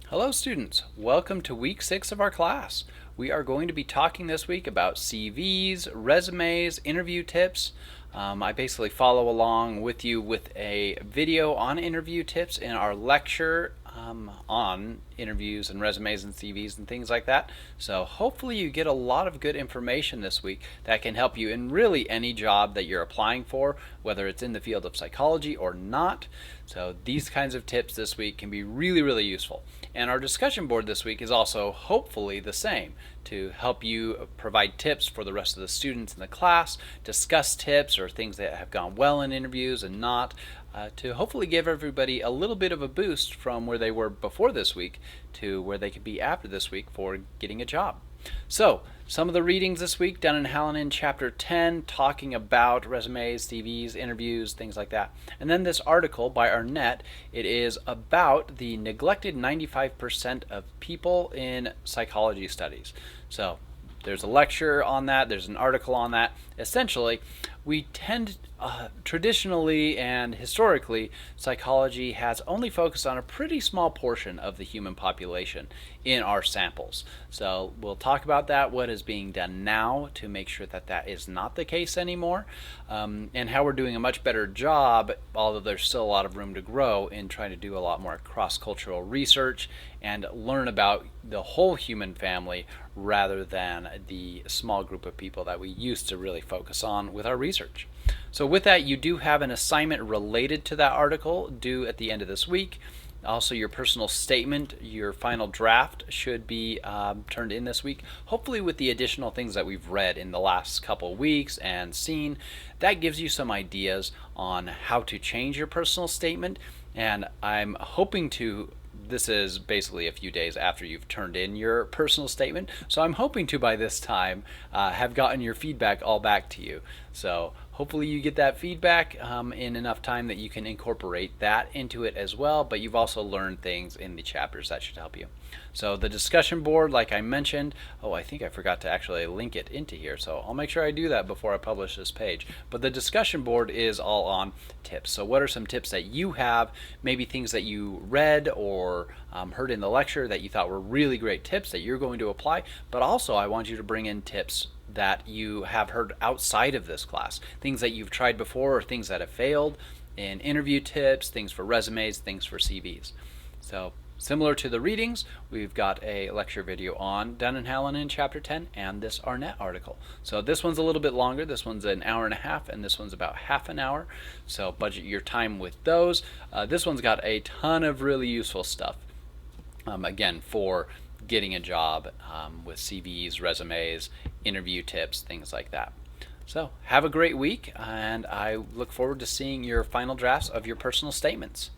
Hello students, welcome to week 6 of our class. We are going to be talking this week about CVs, resumes, interview tips. I basically follow along with you with a video on interview tips in our lecture on interviews and resumes and CVs and things like that. So hopefully you get a lot of good information this week that can help you in really any job that you're applying for, whether it's in the field of psychology or not. So these kinds of tips this week can be really useful. And our discussion board this week is also hopefully the same to help you provide tips for the rest of the students in the class, discuss tips or things that have gone well in interviews and not, to hopefully give everybody a little bit of a boost from where they were before this week to where they could be after this week for getting a job. So, some of the readings this week, Dunn and Hallinan chapter 10, talking about resumes, CVs, interviews, things like that. And then this article by Arnett, it is about the neglected 95% of people in psychology studies. So, there's a lecture on that, there's an article on that. Essentially, we tend traditionally and historically, psychology has only focused on a pretty small portion of the human population in our samples. So we'll talk about that, what is being done now to make sure that that is not the case anymore, and how we're doing a much better job, although there's still a lot of room to grow, in trying to do a lot more cross-cultural research and learn about the whole human family rather than the small group of people that we used to really focus on with our research. So with that, you do have an assignment related to that article due at the end of this week. Also, your personal statement, your final draft should be turned in this week, hopefully with the additional things that we've read in the last couple weeks and seen. That gives you some ideas on how to change your personal statement, and I'm hoping to, this is basically a few days after you've turned in your personal statement, so I'm hoping to by this time have gotten your feedback all back to you. So hopefully you get that feedback in enough time that you can incorporate that into it as well, but you've also learned things in the chapters that should help you. So the discussion board, like I mentioned, I think I forgot to actually link it into here, so I'll make sure I do that before I publish this page. But the discussion board is all on tips. So what are some tips that you have, maybe things that you read or heard in the lecture that you thought were really great tips that you're going to apply, but also I want you to bring in tips that you have heard outside of this class, things that you've tried before or things that have failed, in interview tips, things for resumes, things for CVs. So similar to the readings, we've got a lecture video on Dunn and Hallinan chapter 10 and this Arnett article. So this one's a little bit longer, this one's an hour and a half, and this one's about half an hour, so budget your time with those. This one's got a ton of really useful stuff, again, for getting a job with CVs, resumes, interview tips, things like that. So have a great week, and I look forward to seeing your final drafts of your personal statements.